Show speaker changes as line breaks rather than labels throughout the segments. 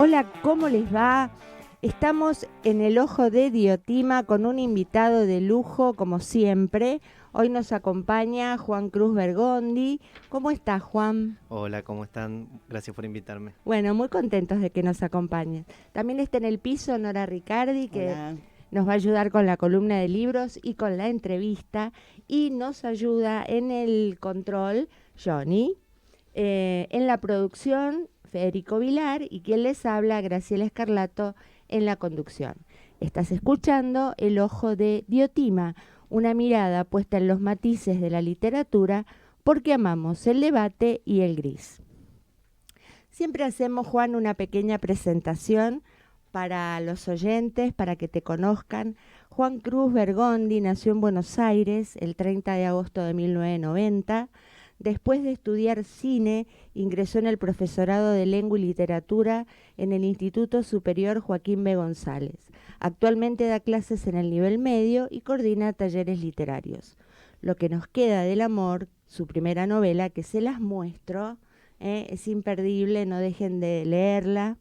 Hola, ¿cómo les va? Estamos en el Ojo de Diotima con un invitado de lujo, como siempre. Hoy nos acompaña Juan Cruz Bergondi. ¿Cómo estás, Juan?
Hola, ¿cómo están? Gracias por invitarme.
Bueno, muy contentos de que nos acompañen. También está en el piso Nora Ricardi, que
Hola.
nos va a ayudar con la columna de libros y con la entrevista. Y nos ayuda en el control Johnny. En la producción, Federico Vilar, y quien les habla, Graciela Escarlato, en la conducción. Estás escuchando El Ojo de Diotima, una mirada puesta en los matices de la literatura, porque amamos el debate y el gris. Siempre hacemos, Juan, una pequeña presentación para los oyentes, para que te conozcan. Juan Cruz Bergondi nació en Buenos Aires el 30 de agosto de 1990. Después de estudiar cine, ingresó en el profesorado de Lengua y Literatura en el Instituto Superior Joaquín B. González. Actualmente da clases en el nivel medio y coordina talleres literarios. Lo que nos queda del amor, su primera novela, que se las muestro, es imperdible, no dejen de leerla.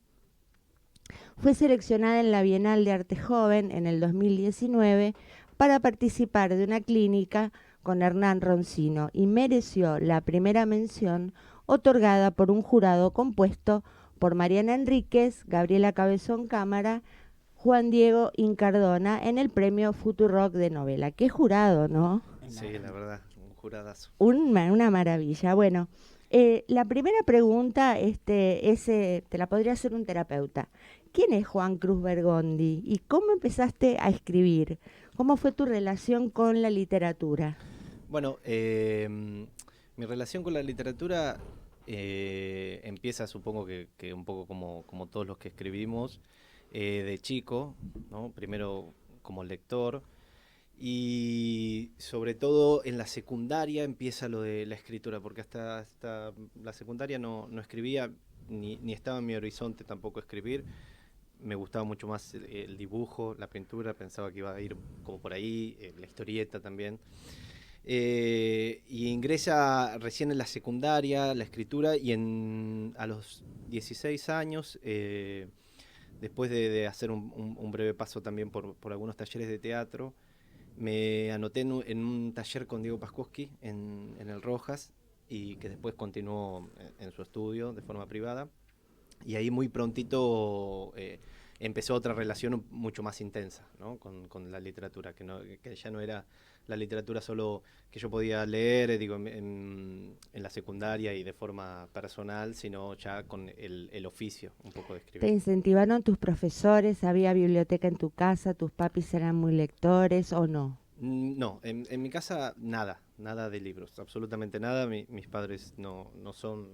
Fue seleccionada en la Bienal de Arte Joven en el 2019 para participar de una clínica con Hernán Roncino y mereció la primera mención otorgada por un jurado compuesto por Mariana Enríquez, Gabriela Cabezón Cámara, Juan Diego Incardona en el premio Futurock de novela. Qué jurado, ¿no?
Sí, la verdad, un juradazo.
Una maravilla. Bueno, la primera pregunta te la podría hacer un terapeuta. ¿Quién es Juan Cruz Bergondi y cómo empezaste a escribir? ¿Cómo fue tu relación con la literatura?
Bueno, mi relación con la literatura empieza, supongo que un poco como todos los que escribimos, de chico, ¿no? Primero como lector y sobre todo en la secundaria empieza lo de la escritura, porque hasta la secundaria no escribía, ni estaba en mi horizonte tampoco escribir. Me gustaba mucho más el dibujo, la pintura, pensaba que iba a ir como por ahí, la historieta también. Y ingresa recién en la secundaria, la escritura, y a los 16 años, después de hacer un breve paso también por algunos talleres de teatro, me anoté en un taller con Diego Pascoski en el Rojas, y que después continuó en su estudio de forma privada. Y ahí muy prontito empezó otra relación mucho más intensa, ¿no? con la literatura, que ya no era la literatura solo que yo podía leer, digo, en la secundaria y de forma personal, sino ya con el oficio un poco de
¿Te
escribir.
incentivaron tus profesores? ¿Había biblioteca en tu casa? ¿Tus papis eran muy lectores o no?
No, en mi casa nada de libros, absolutamente nada. Mis padres no son.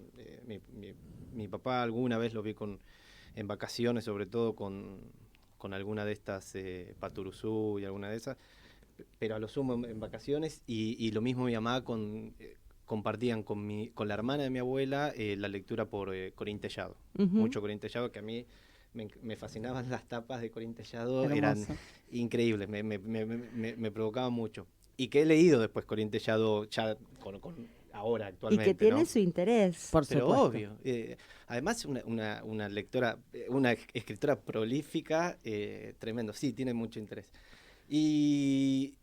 Mi papá alguna vez lo vi en vacaciones, sobre todo con alguna de estas Paturuzú y alguna de esas, pero a lo sumo en vacaciones. Y lo mismo mi mamá compartían con la hermana de mi abuela la lectura por Corín Tellado.
Ujú.
Mucho Corín Tellado, que a mí me fascinaban las tapas de Corín Tellado, eran
Hermoso.
increíbles, me provocaban mucho. Y que he leído después Corín Tellado ya ahora,
Y que
actualmente,
tiene
¿no?
su interés.
Por
Pero
supuesto.
obvio. Además, una lectora, una escritora prolífica, tremendo. Sí, tiene mucho interés. Y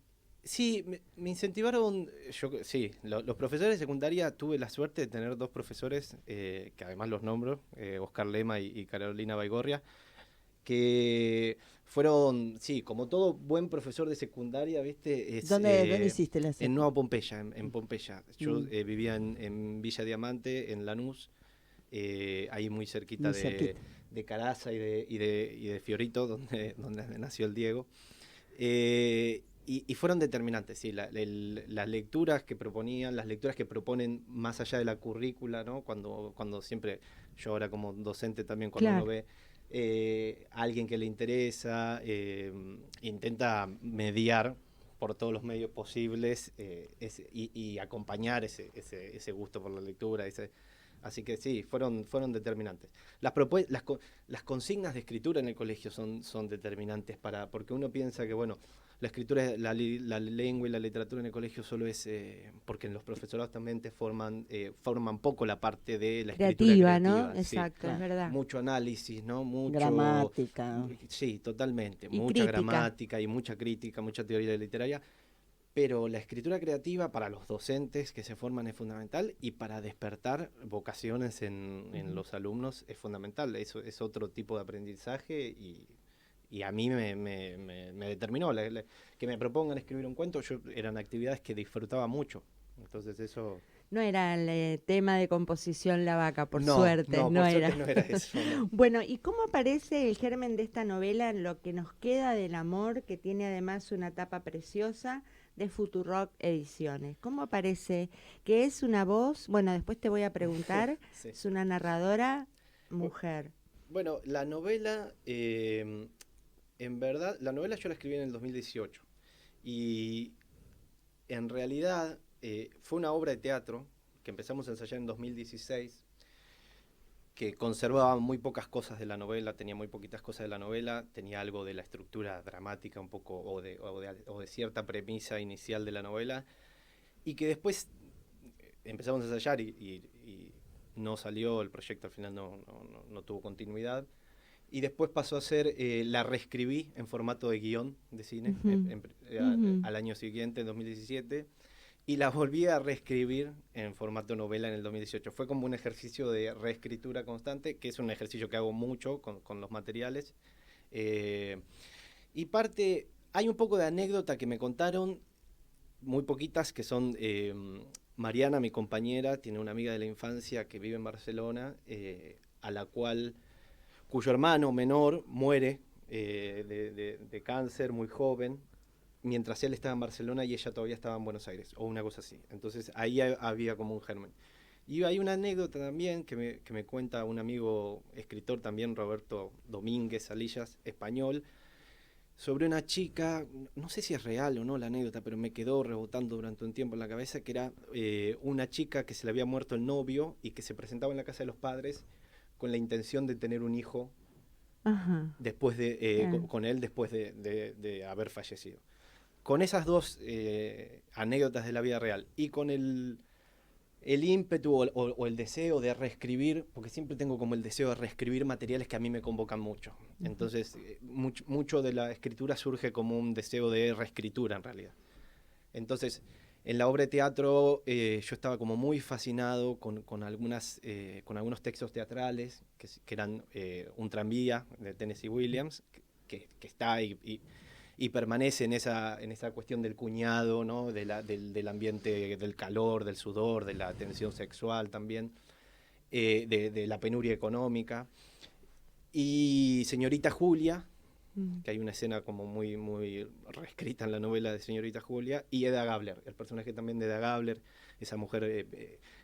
sí, me incentivaron, sí, los profesores de secundaria, tuve la suerte de tener dos profesores, que además los nombro, Oscar Lema y Carolina Baigorria, que fueron, sí, como todo buen profesor de secundaria, ¿viste?
¿Dónde hiciste la
En
secu?
Nueva Pompeya, en Pompeya. Yo
Mm,
vivía en Villa Diamante, en Lanús, ahí muy cerquita
muy cerquita.
de Caraza y de Fiorito, donde nació el Diego. Y fueron determinantes, sí, las lecturas que proponían, las lecturas que proponen más allá de la currícula, ¿no? Cuando siempre, yo ahora como docente también, cuando uno
Claro.
ve a alguien que le interesa, intenta mediar por todos los medios posibles, y acompañar ese gusto por la lectura, así que sí, fueron determinantes. Las consignas de escritura en el colegio son determinantes porque uno piensa que, bueno, la escritura, la lengua y la literatura en el colegio solo es, porque en los profesorados también te forman poco la parte de la escritura
Creativa, ¿no?
creativa. Sí.
Exacto, es
Claro.
verdad.
Mucho análisis, ¿no?
Gramática.
Sí, totalmente.
Y
Mucha
crítica.
gramática y mucha crítica, mucha teoría literaria. Pero la escritura creativa para los docentes que se forman es fundamental y para despertar vocaciones en los alumnos es fundamental. Eso es otro tipo de aprendizaje y a mí me determinó. Que me propongan escribir un cuento, eran actividades que disfrutaba mucho. Entonces eso...
No era el tema de composición La Vaca, por
No,
suerte,
no,
no
por
era.
suerte no era eso. No.
Bueno, ¿y cómo aparece el germen de esta novela en Lo que nos queda del amor, que tiene además una tapa preciosa de Futurock Ediciones? ¿Cómo aparece? Que es una voz, bueno, después te voy a preguntar,
Sí.
es una narradora mujer.
Bueno, la novela, en verdad, la novela yo la escribí en el 2018 y en realidad fue una obra de teatro que empezamos a ensayar en 2016, que conservaba muy pocas cosas de la novela, tenía muy poquitas cosas de la novela, tenía algo de la estructura dramática un poco o de cierta premisa inicial de la novela, y que después empezamos a ensayar y no salió, el proyecto al final no tuvo continuidad. Y después pasó a ser, la reescribí en formato de guión de cine al año siguiente, en 2017, y la volví a reescribir en formato novela en el 2018. Fue como un ejercicio de reescritura constante, que es un ejercicio que hago mucho con los materiales. Y hay un poco de anécdota que me contaron, muy poquitas, que son... Mariana, mi compañera, tiene una amiga de la infancia que vive en Barcelona, cuyo hermano menor muere de cáncer muy joven, mientras él estaba en Barcelona y ella todavía estaba en Buenos Aires, o una cosa así. Entonces ahí había como un germen. Y hay una anécdota también que me cuenta un amigo escritor también, Roberto Domínguez Salillas, español, sobre una chica, no sé si es real o no la anécdota, pero me quedó rebotando durante un tiempo en la cabeza, que era una chica que se le había muerto el novio y que se presentaba en la casa de los padres con la intención de tener un hijo después con él después de haber fallecido. Con esas dos anécdotas de la vida real y con el ímpetu o el deseo de reescribir, porque siempre tengo como el deseo de reescribir materiales que a mí me convocan mucho. Entonces, mucho de la escritura surge como un deseo de reescritura en realidad. Entonces, en la obra de teatro yo estaba como muy fascinado con algunos textos teatrales que eran Un tranvía de Tennessee Williams, que está y permanece en esa cuestión del cuñado, ¿no? del ambiente, del calor, del sudor, de la tensión sexual también, de la penuria económica. Y Señorita Julia, que hay una escena como muy, muy reescrita en la novela de Señorita Julia, y Hedda Gabler, el personaje también de Hedda Gabler, esa mujer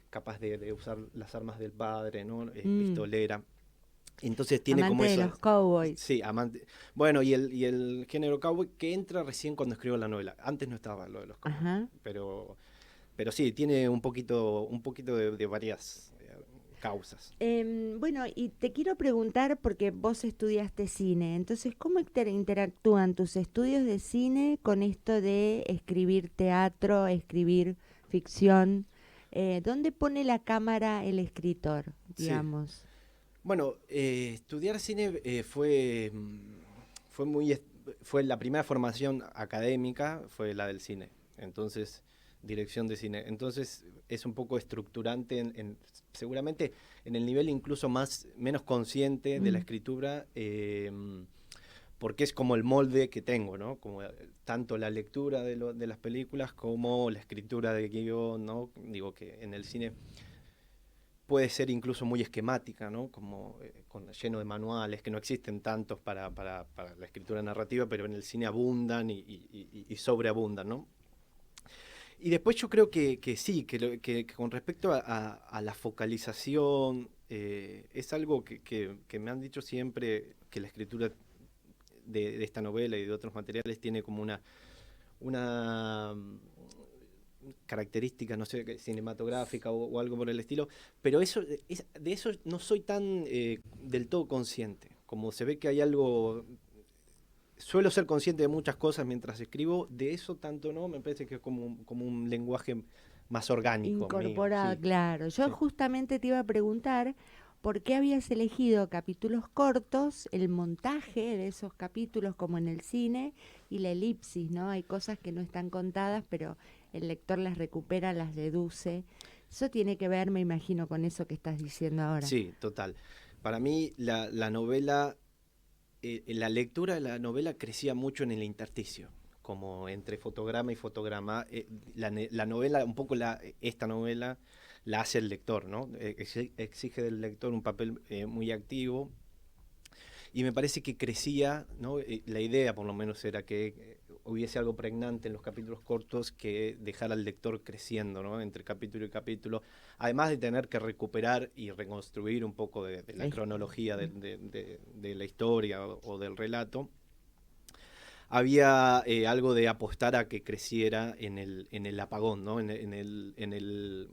capaz de usar las armas del padre, ¿no? Pistolera. Entonces tiene
amante
como eso.
De los cowboys.
Sí, amante. Bueno, y el género cowboy que entra recién cuando escribo la novela. Antes no estaba lo de los cowboys.
Ajá.
Pero sí, tiene un poquito de varias causas.
Bueno, y te quiero preguntar, porque vos estudiaste cine, entonces, ¿cómo interactúan tus estudios de cine con esto de escribir teatro, escribir ficción? ¿Dónde pone la cámara el escritor, digamos?
Sí. Bueno, estudiar cine fue la primera formación académica, fue la del cine. Entonces, dirección de cine. Entonces, es un poco estructurante, seguramente en el nivel incluso menos consciente de la escritura, porque es como el molde que tengo, ¿no? Como tanto la lectura de las películas como la escritura de guión, ¿no? Digo que en el cine puede ser incluso muy esquemática, ¿no? Como lleno de manuales, que no existen tantos para la escritura narrativa, pero en el cine abundan y sobreabundan, ¿no? Y después yo creo que sí, que con respecto a la focalización, es algo que me han dicho siempre, que la escritura de esta novela y de otros materiales tiene como una característica, no sé, cinematográfica o algo por el estilo, pero de eso no soy tan del todo consciente. Como se ve que hay algo suelo ser consciente de muchas cosas mientras escribo, de eso tanto no, me parece que es como un lenguaje más orgánico.
Incorporado,
Mío, sí,
claro. Yo
sí.
justamente te iba a preguntar por qué habías elegido capítulos cortos, el montaje de esos capítulos como en el cine y la elipsis, ¿no? Hay cosas que no están contadas, pero el lector las recupera, las deduce. Eso tiene que ver, me imagino, con eso que estás diciendo ahora.
Sí, total. Para mí la novela, la lectura de la novela crecía mucho en el intersticio, como entre fotograma y fotograma. La novela, un poco esta novela la hace el lector, ¿no? Exige del lector un papel muy activo. Y me parece que crecía, ¿no? La idea por lo menos era que hubiese algo pregnante en los capítulos cortos que dejara al lector creciendo, ¿no? Entre capítulo y capítulo, además de tener que recuperar y reconstruir un poco de la cronología de la historia o del relato. Había algo de apostar a que creciera en el apagón, ¿no? En el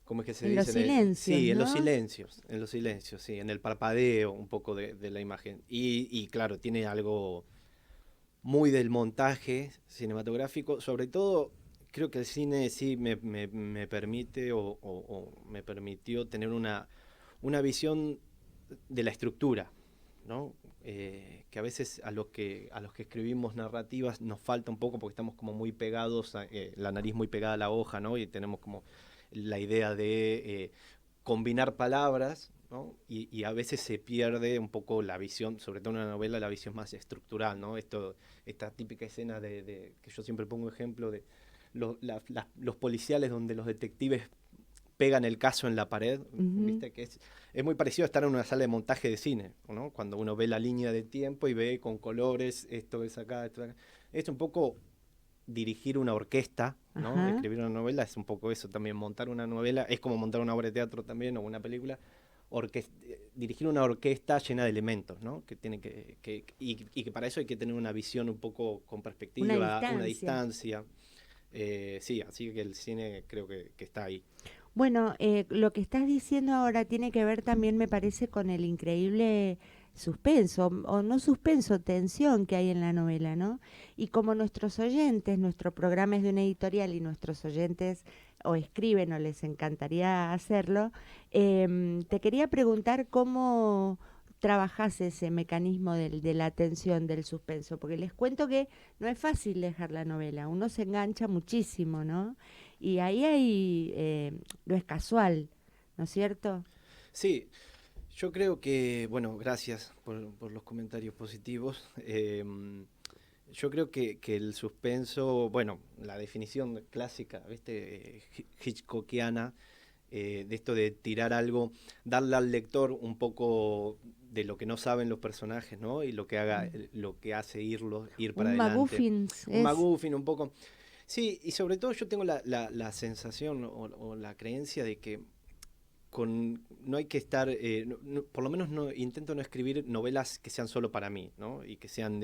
¿cómo es que se
en
dice?
los silencios,
sí,
¿no?
en los silencios, sí, en el parpadeo un poco de la imagen. Y claro, tiene algo muy del montaje cinematográfico, sobre todo creo que el cine sí me permite o me permitió tener una visión de la estructura, ¿no? Que a veces a los que escribimos narrativas nos falta un poco porque estamos como muy pegados, la nariz muy pegada a la hoja, ¿no? Y tenemos como la idea de combinar palabras, ¿no? Y a veces se pierde un poco la visión, sobre todo en una novela, la visión más estructural, ¿no? Esta típica escena que yo siempre pongo ejemplo de los policiales donde los detectives pegan el caso en la pared, ¿viste? Que es muy parecido a estar en una sala de montaje de cine, ¿no? Cuando uno ve la línea de tiempo y ve con colores, esto es acá, esto es acá. Es un poco dirigir una orquesta, ¿no?
Ajá.
Escribir una novela es un poco eso también, montar una novela, es como montar una obra de teatro también o una película, dirigir una orquesta llena de elementos, ¿no? Que tiene y que para eso hay que tener una visión un poco con perspectiva, una distancia. Sí, así que el cine creo que está ahí.
Bueno, lo que estás diciendo ahora tiene que ver también, me parece, con el increíble suspenso, o no suspenso, tensión que hay en la novela, ¿no? Y como nuestros oyentes, nuestro programa es de una editorial y nuestros oyentes o escriben o les encantaría hacerlo, te quería preguntar cómo trabajás ese mecanismo de la tensión, del suspenso, porque les cuento que no es fácil dejar la novela, uno se engancha muchísimo, ¿no? Y ahí no es casual, ¿no es cierto?
Sí, yo creo que, bueno, gracias por los comentarios positivos. Yo creo que el suspenso, bueno, la definición clásica, ¿viste? Hitchcockiana, de esto de tirar algo, darle al lector un poco de lo que no saben los personajes, ¿no? Y lo que hace ir para adelante.
MacGuffin
Un MacGuffin, un poco. Sí, y sobre todo yo tengo la sensación o la creencia de que no hay que estar, por lo menos intento no escribir novelas que sean solo para mí, ¿no? Y que sean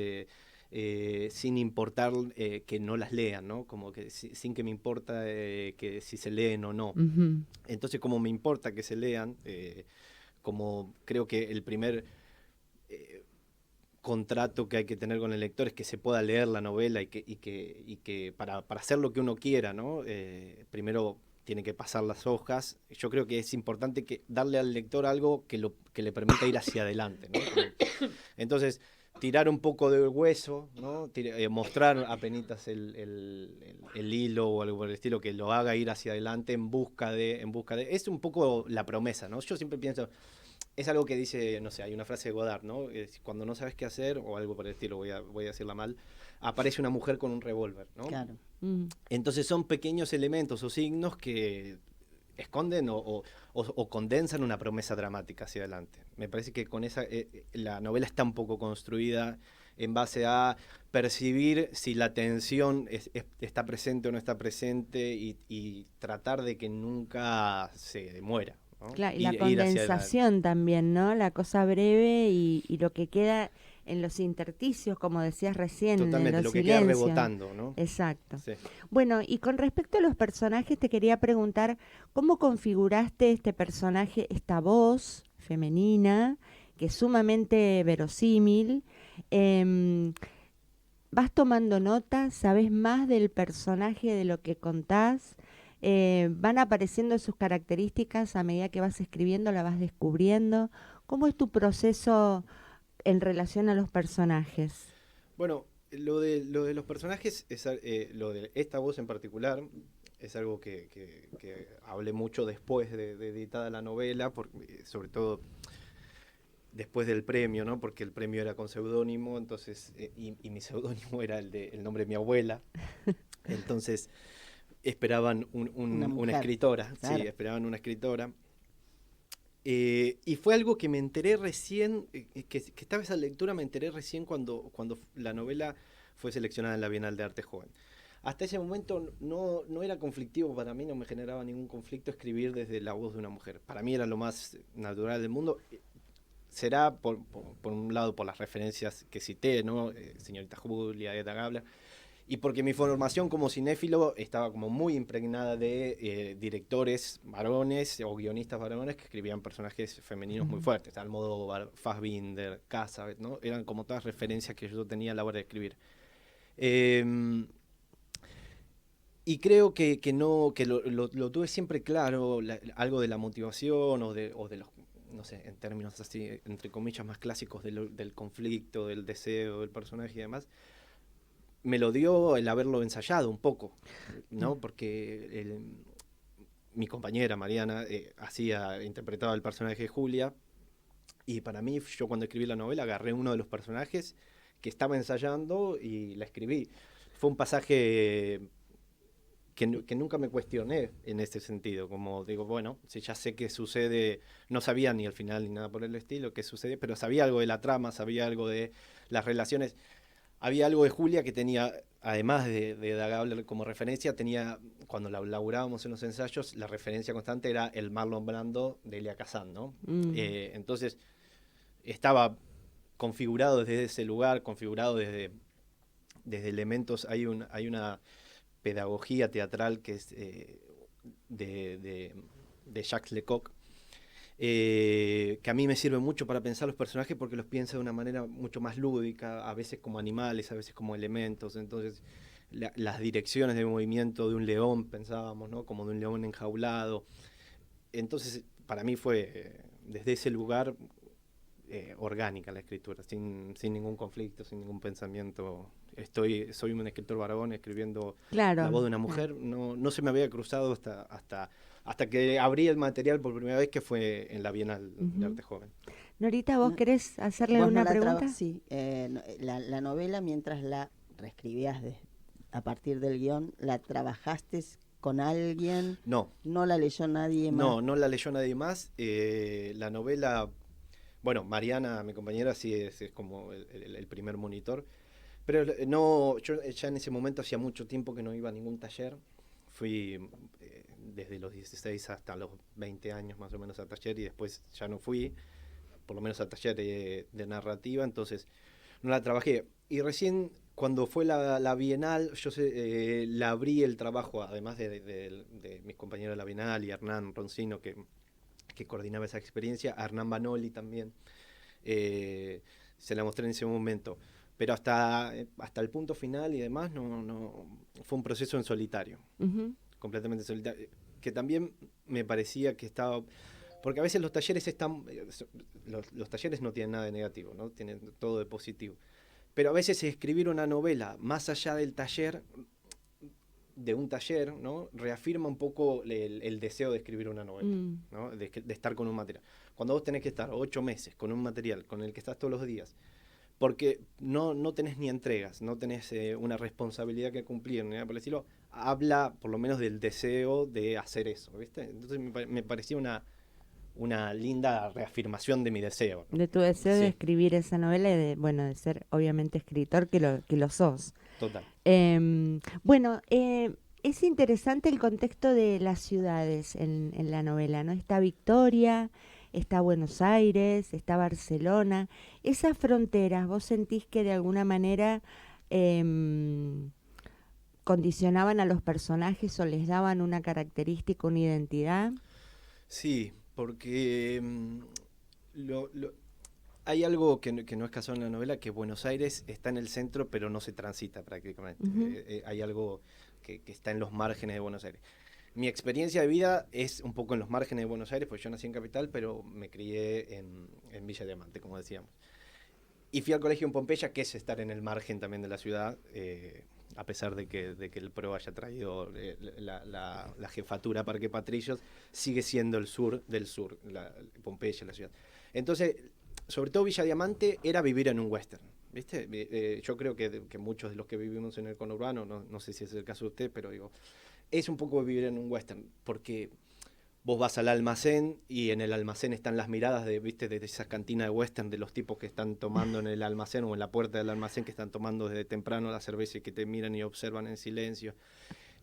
sin importar que no las lean, ¿no? Como que sin que me importa que si se leen o no.
Uh-huh.
Entonces, como me importa que se lean, como creo que el primer contrato que hay que tener con el lector es que se pueda leer la novela y que para hacer lo que uno quiera, ¿no? Primero tiene que pasar las hojas. Yo creo que es importante darle al lector algo que le permita ir hacia adelante, ¿no? Entonces, tirar un poco de hueso, ¿no? Mostrar apenitas el hilo o algo por el estilo que lo haga ir hacia adelante en busca de. Es un poco la promesa, ¿no? Yo siempre pienso, es algo que dice, no sé, hay una frase de Godard, ¿no? Cuando no sabes qué hacer, o algo por el estilo, voy a decirla mal, aparece una mujer con un revólver, ¿no?
Claro.
Entonces son pequeños elementos o signos que esconden o condensan una promesa dramática hacia adelante. Me parece que con la novela está un poco construida en base a percibir si la tensión está presente o no está presente y tratar de que nunca se muera, ¿no?
Claro, y la condensación también, ¿no? La cosa breve y lo que queda en los intersticios, como decías recién,
totalmente,
en los
lo que
silencios.
queda rebotando, ¿no?
Exacto.
Sí.
Bueno, y con respecto a los personajes, te quería preguntar, ¿cómo configuraste este personaje, esta voz femenina, que es sumamente verosímil, Em, ¿Vas tomando notas? ¿Sabes más del personaje de lo que contás? ¿Van apareciendo sus características a medida que vas escribiendo, la vas descubriendo? ¿Cómo es tu proceso en relación a los personajes?
Bueno, lo de los personajes, lo de esta voz en particular, es algo que hablé mucho después de editada la novela, sobre todo después del premio, ¿no? Porque el premio era con seudónimo, entonces, y mi seudónimo era el nombre de mi abuela. Entonces esperaban
Una
una
mujer,
escritora, sí,
claro.
esperaban una escritora. Y fue algo que me enteré recién, que estaba esa lectura, me enteré recién cuando la novela fue seleccionada en la Bienal de Arte Joven. Hasta ese momento no era conflictivo para mí, no me generaba ningún conflicto escribir desde la voz de una mujer. Para mí era lo más natural del mundo. Será, por un lado, por las referencias que cité, ¿no? Señorita Julia, Edda Gabler, y porque mi formación como cinéfilo estaba como muy impregnada de directores varones o guionistas varones que escribían personajes femeninos muy fuertes, Almodóvar, Fassbinder, Cassavet, ¿no? Eran como todas referencias que yo tenía a la hora de escribir. Y creo que no, que lo tuve siempre claro, algo de la motivación o de los, no sé, en términos así, entre comillas, más clásicos del conflicto, del deseo del personaje y demás, me lo dio el haberlo ensayado un poco, ¿no? Porque mi compañera Mariana interpretaba el personaje de Julia, y para mí, yo cuando escribí la novela agarré uno de los personajes que estaba ensayando y la escribí. Fue un pasaje que nunca me cuestioné en ese sentido, como digo, bueno, si ya sé qué sucede, no sabía ni al final ni nada por el estilo qué sucede, pero sabía algo de la trama, sabía algo de las relaciones. Había algo de Julia que tenía, además de Edda Gabler como referencia, tenía, cuando la laburábamos en los ensayos, la referencia constante era el Marlon Brando de Elia Kazan, ¿no? Entonces, estaba configurado desde ese lugar, configurado desde elementos, hay una pedagogía teatral que es de Jacques Lecoq, que a mí me sirve mucho para pensar los personajes porque los pienso de una manera mucho más lúdica, a veces como animales, a veces como elementos. Entonces, las direcciones de movimiento de un león, pensábamos, ¿no? Como de un león enjaulado. Entonces, para mí fue desde ese lugar orgánica la escritura, sin ningún conflicto, sin ningún pensamiento. Soy un escritor varón escribiendo la
Claro,
voz de una mujer. No se me había cruzado hasta que abrí el material por primera vez, que fue en la Bienal de Arte Joven.
Norita, ¿vos
No,
querés hacerle
vos no
una
la
pregunta?
sí, la novela mientras la reescribías a partir del guión, ¿la trabajaste con alguien?
No,
¿No la leyó nadie más?
no la leyó nadie más. La novela, bueno, Mariana, mi compañera, sí es como el primer monitor. Pero no, yo ya en ese momento hacía mucho tiempo que no iba a ningún taller. Fui desde los 16 hasta los 20 años más o menos a taller, y después ya no fui, por lo menos a taller de narrativa, entonces no la trabajé. Y recién cuando fue la Bienal, la abrí el trabajo, además de mis compañeros de la Bienal y Hernán Roncino, que coordinaba esa experiencia, a Hernán Banoli también. Se la mostré en ese momento. Pero hasta el punto final y demás, no fue un proceso en solitario, completamente solitario, que también me parecía que estaba, porque a veces los talleres los talleres no tienen nada de negativo, ¿no? Tienen todo de positivo, pero a veces escribir una novela más allá del taller, de un taller, ¿no? Reafirma un poco el deseo de escribir una novela, ¿no? De estar con un material. Cuando vos tenés que estar 8 meses con un material con el que estás todos los días, porque no tenés ni entregas, no tenés una responsabilidad que cumplir, ni nada por el estilo, habla por lo menos del deseo de hacer eso, ¿viste? Entonces me parecía una linda reafirmación de mi deseo, ¿no?
De tu deseo de
Sí,
escribir esa novela y de, bueno, de ser obviamente escritor que lo sos.
total.
Bueno, es interesante el contexto de las ciudades en la novela, ¿no? Está Victoria, está Buenos Aires, está Barcelona. Esas fronteras, ¿vos sentís que de alguna manera em, condicionaban a los personajes o les daban una característica, una identidad?
Sí, porque Hay algo que no es casual en la novela, que Buenos Aires está en el centro, pero no se transita prácticamente. Hay algo que está en los márgenes de Buenos Aires. Mi experiencia de vida es un poco en los márgenes de Buenos Aires, pues yo nací en Capital, pero me crié en Villa Diamante, como decíamos. Y fui al colegio en Pompeya, que es estar en el margen también de la ciudad, a pesar de que el PRO haya traído la jefatura Parque Patricios, sigue siendo el sur del sur, Pompeya, la ciudad. Entonces, sobre todo Villa Diamante era vivir en un western, ¿viste? Yo creo que muchos de los que vivimos en el conurbano, no sé si es el caso de usted, pero digo, es un poco vivir en un western, porque vos vas al almacén y en el almacén están las miradas ¿viste? De esas cantinas de western de los tipos que están tomando en el almacén o en la puerta del almacén, que están tomando desde temprano la cerveza y que te miran y observan en silencio.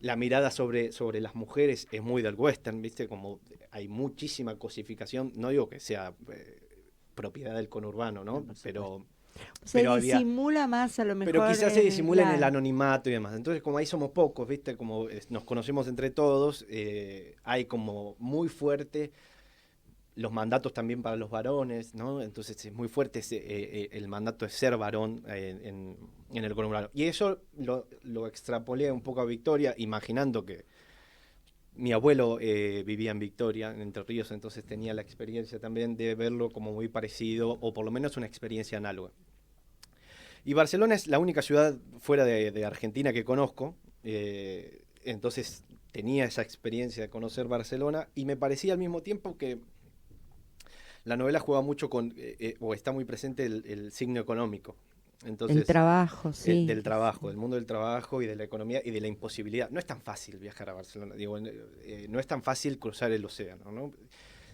La mirada sobre las mujeres es muy del western, ¿viste? Como hay muchísima cosificación, no digo que sea propiedad del conurbano, ¿no?
Se disimula más a lo mejor.
Pero quizás se disimula en el anonimato y demás. Entonces, como ahí somos pocos, ¿viste? Como nos conocemos entre todos, hay como muy fuerte los mandatos también para los varones, ¿no? Entonces es muy fuerte el mandato de ser varón en el conurbano. Y eso lo extrapolé un poco a Victoria, imaginando que mi abuelo vivía en Victoria, en Entre Ríos, entonces tenía la experiencia también de verlo como muy parecido, o por lo menos una experiencia análoga. Y Barcelona es la única ciudad fuera de Argentina que conozco, entonces tenía esa experiencia de conocer Barcelona, y me parecía al mismo tiempo que la novela juega mucho o está muy presente el signo económico. Entonces,
el trabajo, sí.
Del trabajo, del mundo del trabajo y de la economía y de la imposibilidad. No es tan fácil viajar a Barcelona, digo, no es tan fácil cruzar el océano, ¿no?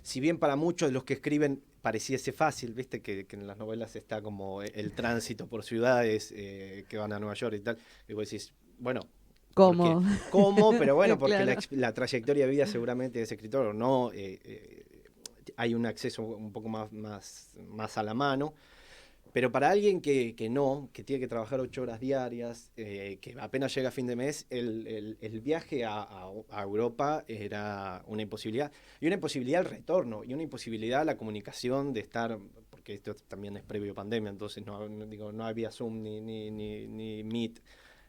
Si bien para muchos de los que escriben pareciese fácil, viste que en las novelas está como el tránsito por ciudades que van a Nueva York y tal, y vos decís, bueno,
¿cómo?
¿Cómo? Pero bueno, porque
Claro.
la trayectoria de vida seguramente de ese escritor no hay un acceso un poco más a la mano. Pero para alguien que tiene que trabajar 8 horas diarias, que apenas llega a fin de mes, el viaje a Europa era una imposibilidad. Y una imposibilidad el retorno, y una imposibilidad la comunicación de estar, porque esto también es previo pandemia, entonces no había Zoom ni Meet,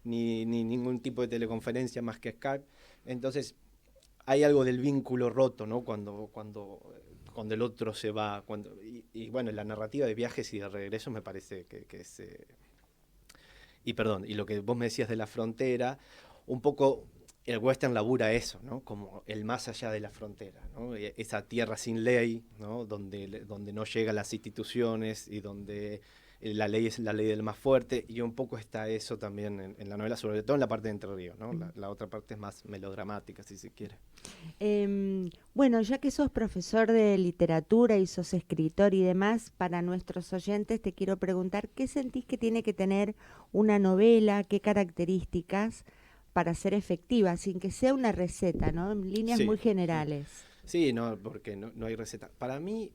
ni ningún tipo de teleconferencia más que Skype. Entonces hay algo del vínculo roto, ¿no? Cuando el otro se va, y bueno, la narrativa de viajes y de regresos me parece que es... y lo que vos me decías de la frontera, un poco el western labura eso, ¿no? Como el más allá de la frontera, ¿no? Esa tierra sin ley, ¿no? Donde no llegan las instituciones y donde la ley es la ley del más fuerte, y un poco está eso también en la novela, sobre todo en la parte de Entre Ríos, ¿no? La otra parte es más melodramática, si se quiere.
Bueno, ya que sos profesor de literatura y sos escritor y demás, para nuestros oyentes te quiero preguntar, ¿qué sentís que tiene que tener una novela? ¿Qué características para ser efectiva, sin que sea una receta, ¿no? En líneas muy generales.
Sí, no, porque no hay receta. Para mí,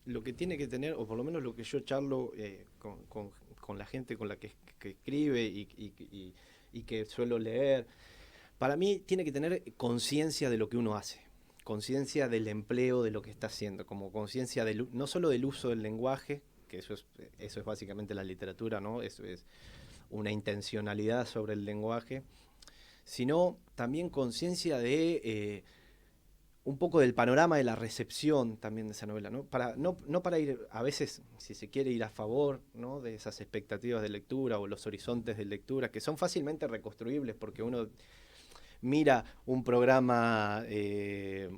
lo que tiene que tener, o por lo menos lo que yo charlo con la gente con la que escribe y que suelo leer, para mí tiene que tener conciencia de lo que uno hace, conciencia del empleo de lo que está haciendo, como conciencia no solo del uso del lenguaje, que eso es básicamente la literatura, ¿no? Eso es una intencionalidad sobre el lenguaje, sino también conciencia de un poco del panorama de la recepción también de esa novela, ¿no? No para ir, a veces, si se quiere, ir a favor, ¿no? De esas expectativas de lectura o los horizontes de lectura, que son fácilmente reconstruibles porque uno mira un programa de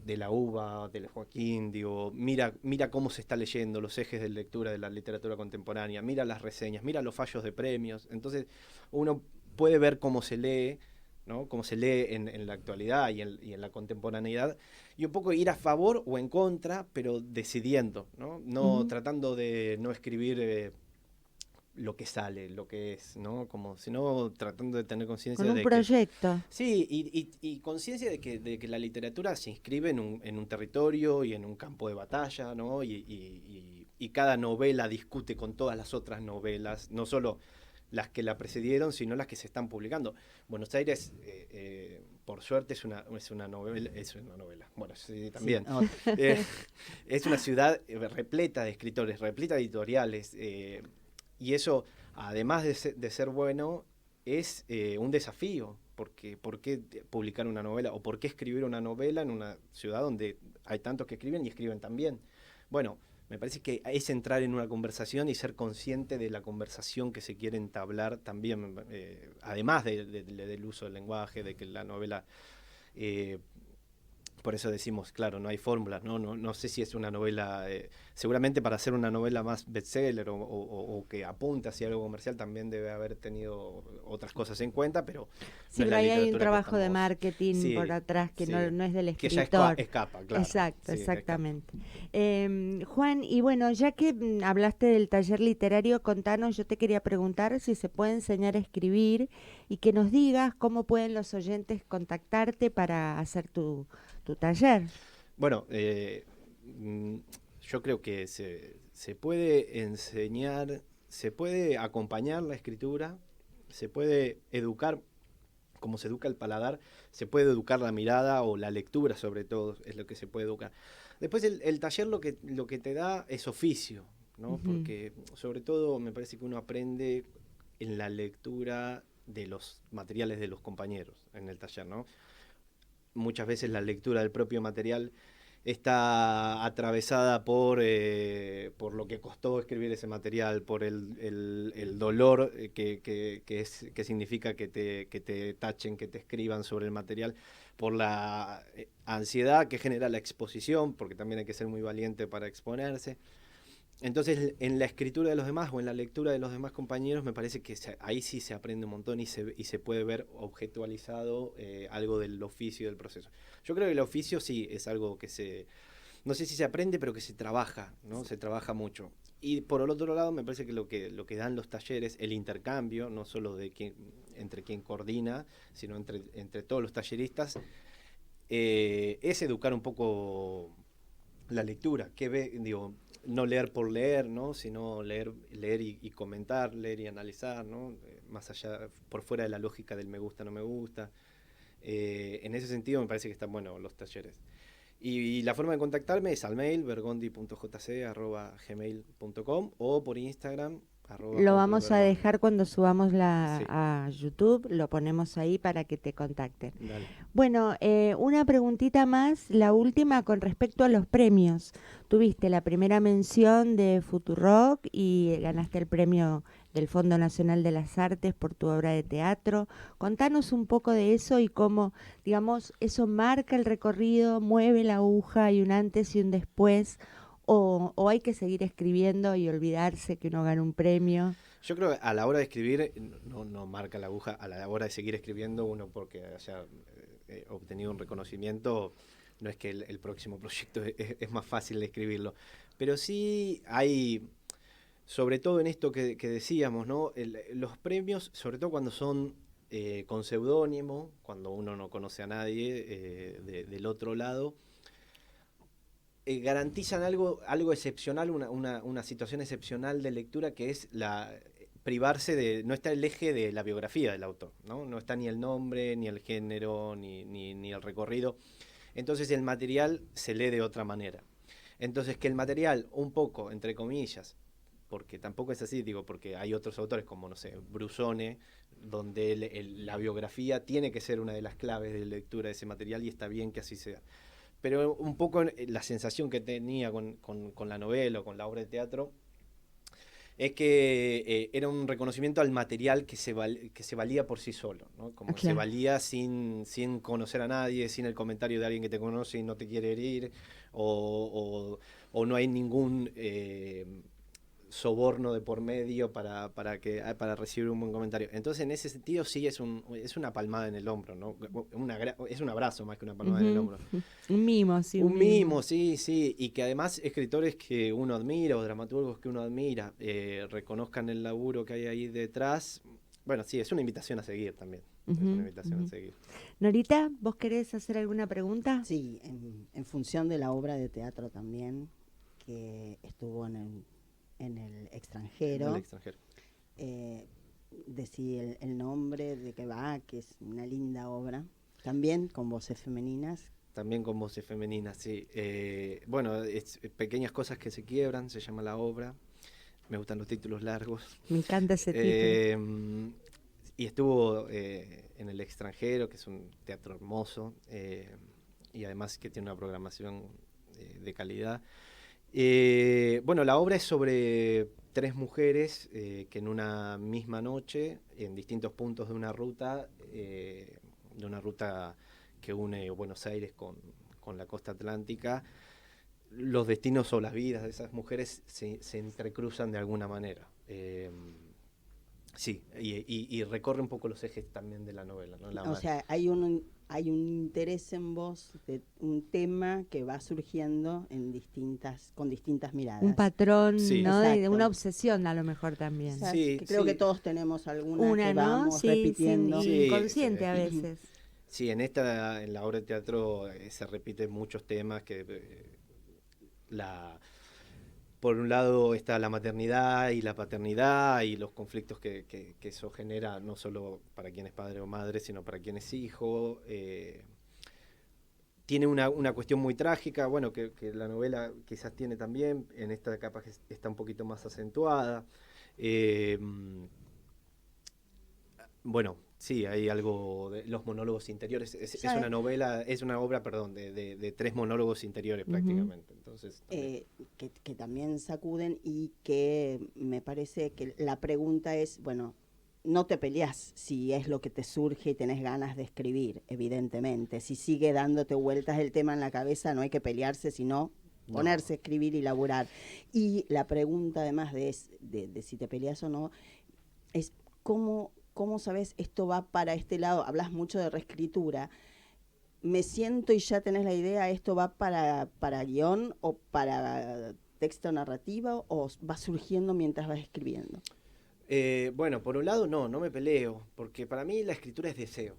la UBA, del Joaquín, digo, mira cómo se está leyendo, los ejes de lectura de la literatura contemporánea, mira las reseñas, mira los fallos de premios, entonces uno puede ver cómo se lee, ¿no? Cómo se lee en la actualidad y en la contemporaneidad, y un poco ir a favor o en contra, pero decidiendo, ¿no? Tratando de no escribir lo que sale, lo que es, ¿no? Como sino tratando de tener conciencia de
que... Con un proyecto.
Sí, y conciencia de que la literatura se inscribe en un territorio y en un campo de batalla, ¿no? Y cada novela discute con todas las otras novelas, no solo las que la precedieron, sino las que se están publicando. Buenos Aires por suerte es una novela. Bueno, sí, también.
Sí,
Es una ciudad repleta de escritores, repleta de editoriales. Y eso, además de ser bueno, es un desafío. Porque, ¿por qué publicar una novela? ¿O por qué escribir una novela en una ciudad donde hay tantos que escriben y escriben también? Bueno, me parece que es entrar en una conversación y ser consciente de la conversación que se quiere entablar también, además del uso del lenguaje, de que la novela, eh, por eso decimos, claro, no hay fórmulas, no sé si es una novela, seguramente para hacer una novela más bestseller o que apunte hacia algo comercial también debe haber tenido otras cosas en cuenta, pero
Sí,
no es
pero
la
ahí hay un
literatura que
trabajo de
estamos...
marketing por
Sí,
atrás que
sí,
no es del
que ya
escritor.
escapa, claro.
Exacto,
Sí, escapa.
exactamente. Juan, y bueno, ya que hablaste del taller literario, contanos, yo te quería preguntar si se puede enseñar a escribir y que nos digas cómo pueden los oyentes contactarte para hacer tu taller.
Bueno, yo creo que se puede enseñar, se puede acompañar la escritura, se puede educar, como se educa el paladar, se puede educar la mirada o la lectura sobre todo, es lo que se puede educar. Después el taller lo que te da es oficio, ¿no?
Ujú.
Porque sobre todo me parece que uno aprende en la lectura de los materiales de los compañeros en el taller, ¿no? Muchas veces la lectura del propio material está atravesada por lo que costó escribir ese material, por el dolor que significa que te tachen, que te escriban sobre el material, por la ansiedad que genera la exposición, porque también hay que ser muy valiente para exponerse. Entonces, en la escritura de los demás o en la lectura de los demás compañeros, me parece que ahí sí se aprende un montón y se puede ver objetualizado algo del oficio, del proceso. Yo creo que el oficio sí es algo que no sé si se aprende, pero que se trabaja, ¿no? Se trabaja mucho. Y por el otro lado, me parece que lo que dan los talleres, el intercambio, no solo entre quien coordina, sino entre todos los talleristas, es educar un poco la lectura, digo, no leer por leer, ¿no? Sino leer y comentar, leer y analizar, ¿no? Más allá, por fuera de la lógica del me gusta, no me gusta. En ese sentido me parece que están buenos los talleres. Y la forma de contactarme es al mail bergondi.jc@gmail.com o por Instagram
Lo vamos a
@juan.bergondi.
dejar cuando subamos
Sí,
a YouTube, lo ponemos ahí para que te contacten.
dale.
Bueno, una preguntita más, la última con respecto a los premios. Tuviste la primera mención de Futurock y ganaste el premio del Fondo Nacional de las Artes por tu obra de teatro. Contanos un poco de eso y cómo, digamos, eso marca el recorrido, mueve la aguja, y un antes y un después, o hay que seguir escribiendo y olvidarse que uno gana un premio.
Yo creo que a la hora de escribir no marca la aguja, a la hora de seguir escribiendo uno porque haya obtenido un reconocimiento, no es que el próximo proyecto es más fácil de escribirlo, pero sí hay, sobre todo en esto que decíamos, ¿no? Los premios, sobre todo cuando son con seudónimo, cuando uno no conoce a nadie del otro lado, garantizan algo excepcional, una situación excepcional de lectura que es privarse no está el eje de la biografía del autor, no está ni el nombre, ni el género, ni el recorrido. Entonces el material se lee de otra manera. Entonces que el material, un poco, entre comillas, porque tampoco es así, digo, porque hay otros autores como, no sé, Brusone, donde la biografía tiene que ser una de las claves de lectura de ese material y está bien que así sea. Pero un poco la sensación que tenía con la novela o con la obra de teatro es que era un reconocimiento al material que se valía por sí solo, ¿no? Como se
Claro.
valía sin conocer a nadie, sin el comentario de alguien que te conoce y no te quiere herir, o no hay ningún soborno de por medio para recibir un buen comentario. Entonces, en ese sentido, sí es una palmada en el hombro, ¿no? Es un abrazo más que una palmada en el
Ujú.
hombro.
Un mimo, sí, un
Un
mimo.
mimo, sí, sí, y que además escritores que uno admira o dramaturgos que uno admira reconozcan el laburo que hay ahí detrás. Bueno, sí, es una invitación a seguir también. Es una
Ujú,
invitación a
ujú.
seguir.
Norita, ¿vos querés hacer alguna pregunta?
Sí, en función de la obra de teatro también, que estuvo en el
En el
extranjero,
extranjero.
eh, decir el nombre de que va, que es una linda obra. También con voces femeninas.
También con voces femeninas, sí. Bueno, Pequeñas cosas que se quiebran, se llama la obra. Me gustan los títulos largos.
Me encanta ese título.
Y estuvo en el extranjero, que es un teatro hermoso, y además que tiene una programación de calidad. Bueno, la obra es sobre 3 mujeres que en una misma noche, en distintos puntos de una ruta que une Buenos Aires con la costa atlántica, los destinos o las vidas de esas mujeres se entrecruzan de alguna manera. Sí, y recorre un poco los ejes también de la novela, ¿no?
O sea, hay un interés en vos de un tema que va surgiendo con distintas miradas.
Un patrón,
sí,
¿no? De
exacto.
una obsesión a lo mejor también.
Quizás,
Sí,
que creo
sí.
que todos tenemos alguna
Una,
que
¿no?
vamos
Sí,
repitiendo.
sí,
Sí,
inconsciente
sí.
a veces.
Sí, en la obra de teatro se repiten muchos temas que por un lado está la maternidad y la paternidad y los conflictos que eso genera, no solo para quien es padre o madre, sino para quien es hijo. Tiene una cuestión muy trágica, bueno, que la novela quizás tiene también, en esta capaz que está un poquito más acentuada. Bueno, sí, hay algo de los monólogos interiores. Es una novela, es una obra, perdón, de 3 monólogos interiores prácticamente. Entonces,
Que también sacuden y que me parece que la pregunta es, bueno, no te peleás si es lo que te surge y tenés ganas de escribir, evidentemente. Si sigue dándote vueltas el tema en la cabeza, no hay que pelearse, sino ponerse a escribir y laburar. Y la pregunta, además de si te peleas o no, es ¿cómo sabes esto va para este lado? Hablas mucho de reescritura. Me siento y ya tenés la idea, ¿esto va para guión o para texto narrativo o va surgiendo mientras vas escribiendo?
Bueno, por un lado no me peleo, porque para mí la escritura es deseo.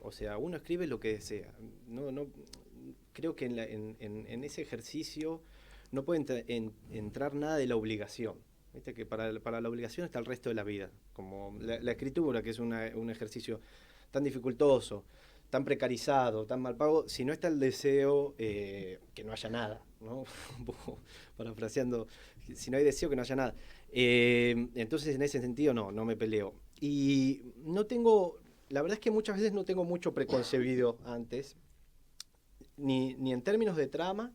O sea, uno escribe lo que desea. No, creo que en ese ejercicio no puede entrar nada de la obligación. Viste que para la obligación está el resto de la vida. Como la escritura, que es un ejercicio tan dificultoso, tan precarizado, tan mal pago, si no está el deseo, que no haya nada, ¿no? Un poco parafraseando, si no hay deseo, que no haya nada. Entonces, en ese sentido, no me peleo. Y la verdad es que muchas veces no tengo mucho preconcebido antes, ni en términos de trama,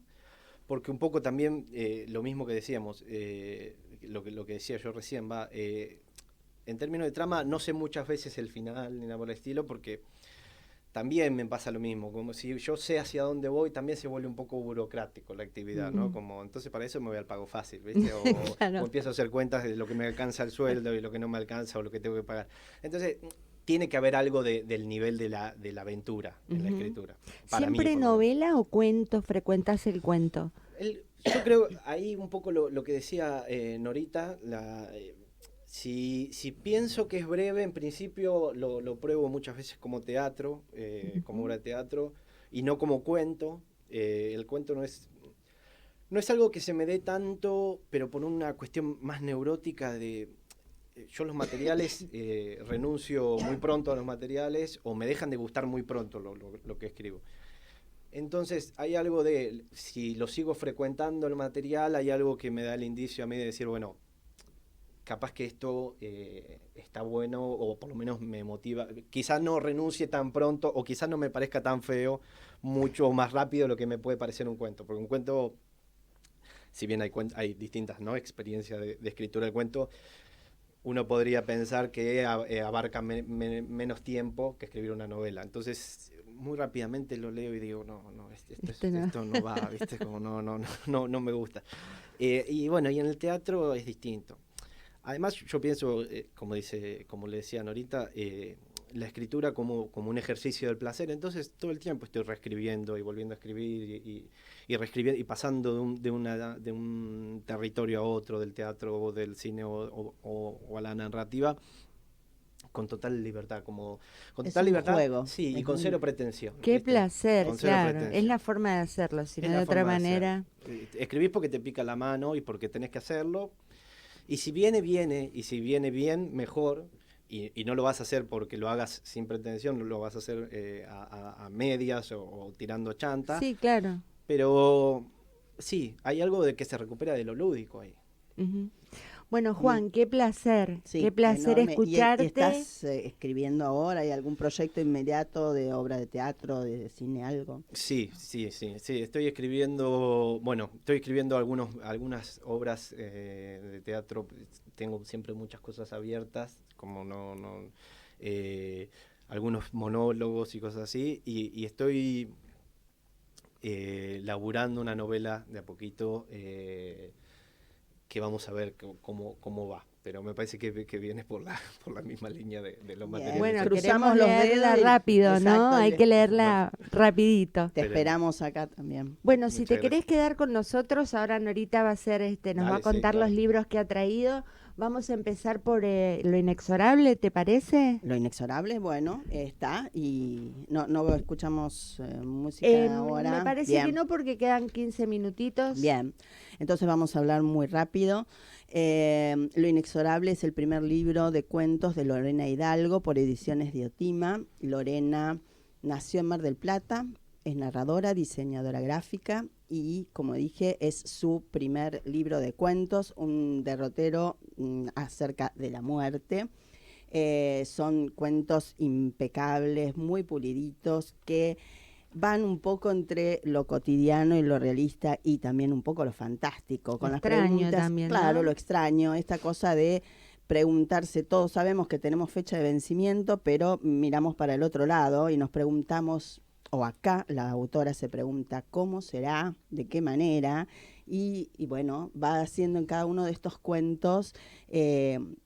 porque un poco también lo mismo que decíamos, lo que decía yo recién, en términos de trama no sé muchas veces el final ni nada por el estilo, porque también me pasa lo mismo, como si yo sé hacia dónde voy, también se vuelve un poco burocrático la actividad, ¿no? Como, entonces para eso me voy al pago fácil, ¿viste?
Claro.
O empiezo a hacer cuentas de lo que me alcanza el sueldo y lo que no me alcanza o lo que tengo que pagar. Entonces, tiene que haber algo del nivel de la aventura en la escritura. Para mí,
¿Siempre
por lo menos.
novela o cuento? ¿Frecuentas el cuento?
Yo creo, ahí un poco lo que decía Norita, si pienso que es breve, en principio lo pruebo muchas veces como teatro, como obra de teatro, y no como cuento. El cuento no es algo que se me dé tanto, pero por una cuestión más neurótica de... Yo los materiales, renuncio muy pronto a los materiales, o me dejan de gustar muy pronto lo que escribo. Entonces hay algo si lo sigo frecuentando el material, hay algo que me da el indicio a mí de decir, bueno, capaz que esto está bueno, o por lo menos me motiva. Quizás no renuncie tan pronto, o quizás no me parezca tan feo, mucho más rápido de lo que me puede parecer un cuento. Porque un cuento, si bien hay distintas, ¿no?, experiencias de escritura del cuento, uno podría pensar que abarca menos tiempo que escribir una novela. Entonces, muy rápidamente lo leo y digo, esto no va, ¿viste? Como no me gusta. Y bueno, y en el teatro es distinto. Además, yo pienso, como le decía Norita, la escritura como un ejercicio del placer. Entonces, todo el tiempo estoy reescribiendo y volviendo a escribir y reescribiendo y pasando de un territorio a otro, del teatro o del cine o a la narrativa, con total libertad, con total libertad,
juego.
Sí, y con cero pretensión.
Qué
¿viste?
Claro,
pretensión.
es la forma de hacerlo, si no
Es
de
la
otra
forma de
manera.
Escribís porque te pica la mano y porque tenés que hacerlo, y si viene, y si viene bien, mejor, y no lo vas a hacer porque lo hagas sin pretensión, lo vas a hacer a medias o tirando chanta.
Sí, claro.
Pero sí, hay algo de que se recupera de lo lúdico ahí.
Ujú. Bueno, Juan, qué placer
Sí,
enorme.
escucharte.
Escucharte.
¿Y estás escribiendo ahora? ¿Hay algún proyecto inmediato de obra de teatro, de cine, algo?
Sí, estoy escribiendo algunas obras de teatro. Tengo siempre muchas cosas abiertas, como algunos monólogos y cosas así, y estoy laburando una novela de a poquito que vamos a ver cómo va. Pero me parece que viene por la misma línea de los
Bien.
materiales.
Bueno,
Cruzamos
queremos
los
leerla
dedos y-
rápido, ¿no?
Exacto,
Hay que leerla rapidito.
Te
Esperemos.
esperamos acá también.
Bueno, si
Muchas
te querés
gracias.
quedar con nosotros, ahora Norita va a hacer, nos va a
Dale, sí,
contar
claro.
los libros que ha traído. Vamos a empezar por Lo Inexorable, ¿te parece?
Lo inexorable, bueno, está. Y no escuchamos música ahora.
Me parece
Bien.
que no, porque quedan 15 minutitos.
Bien, entonces vamos a hablar muy rápido. Lo Inexorable es el primer libro de cuentos de Lorena Hidalgo por Ediciones Diotima. Lorena nació en Mar del Plata, es narradora, diseñadora gráfica y, como dije, es su primer libro de cuentos, un derrotero acerca de la muerte. Son cuentos impecables, muy puliditos, que van un poco entre lo cotidiano y lo realista y también un poco lo fantástico. Con las
Extraño
preguntas,
también,
claro,
¿no?
lo extraño, esta cosa de preguntarse, todos sabemos que tenemos fecha de vencimiento, pero miramos para el otro lado y nos preguntamos, o acá la autora se pregunta, ¿cómo será? ¿De qué manera? Y bueno, va haciendo en cada uno de estos cuentos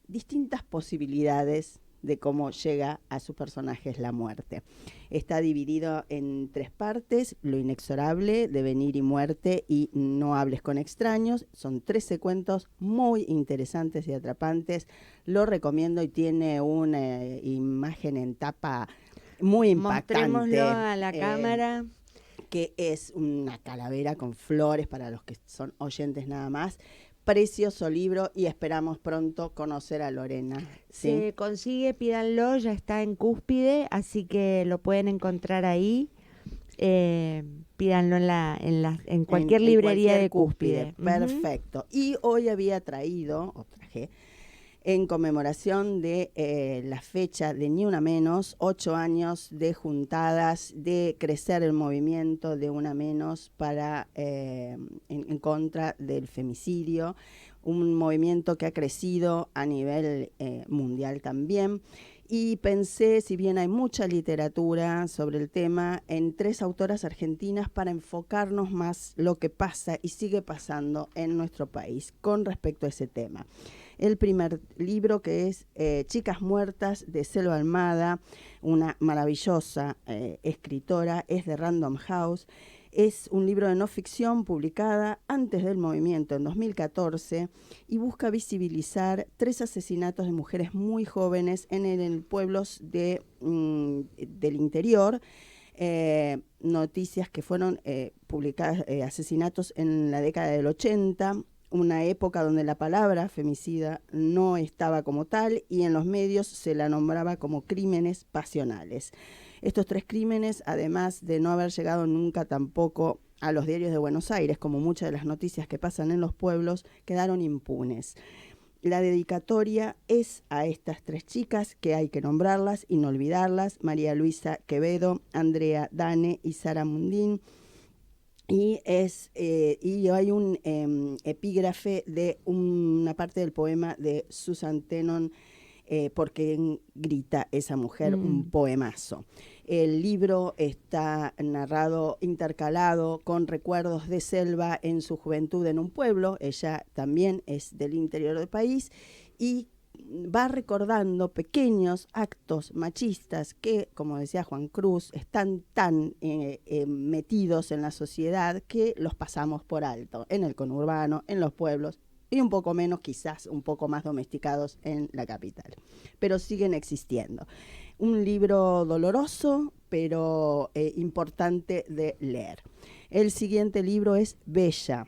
distintas posibilidades de cómo llega a sus personajes la muerte. Está dividido en 3 partes: Lo Inexorable, Devenir y Muerte y No hables con extraños. Son 13 cuentos muy interesantes y atrapantes. Lo recomiendo y tiene una imagen en tapa muy impactante.
Mostrémoslo a la cámara.
Que es una calavera con flores para los que son oyentes nada más. Precioso libro y esperamos pronto conocer a Lorena. ¿Sí?
Se consigue, pídanlo, ya está en Cúspide, así que lo pueden encontrar ahí. Pídanlo en cualquier librería
cualquier
de Cúspide. Ujú.
Perfecto. Y hoy había traído, o traje, en conmemoración de la fecha de Ni Una Menos, 8 años de juntadas, de crecer el movimiento de Una Menos para en contra del femicidio, un movimiento que ha crecido a nivel mundial también. Y pensé, si bien hay mucha literatura sobre el tema, en 3 autoras argentinas para enfocarnos más lo que pasa y sigue pasando en nuestro país con respecto a ese tema. El primer libro, que es Chicas Muertas, de Selva Almada, una maravillosa escritora, es de Random House. Es un libro de no ficción publicada antes del movimiento, en 2014, y busca visibilizar 3 asesinatos de mujeres muy jóvenes en pueblos del interior. Noticias que fueron publicadas, asesinatos en la década del 80, una época donde la palabra femicida no estaba como tal y en los medios se la nombraba como crímenes pasionales. Estos 3 crímenes, además de no haber llegado nunca tampoco a los diarios de Buenos Aires, como muchas de las noticias que pasan en los pueblos, quedaron impunes. La dedicatoria es a estas 3 chicas, que hay que nombrarlas y no olvidarlas: María Luisa Quevedo, Andrea Dane y Sara Mundín. Y hay un epígrafe de una parte del poema de Susan Tennant, porque grita esa mujer, un poemazo. El libro está narrado, intercalado con recuerdos de Selva en su juventud en un pueblo. Ella también es del interior del país y va recordando pequeños actos machistas que, como decía Juan Cruz, están tan metidos en la sociedad que los pasamos por alto, en el conurbano, en los pueblos, y un poco menos, quizás un poco más domesticados en la capital. Pero siguen existiendo. Un libro doloroso, pero importante de leer. El siguiente libro es Bella,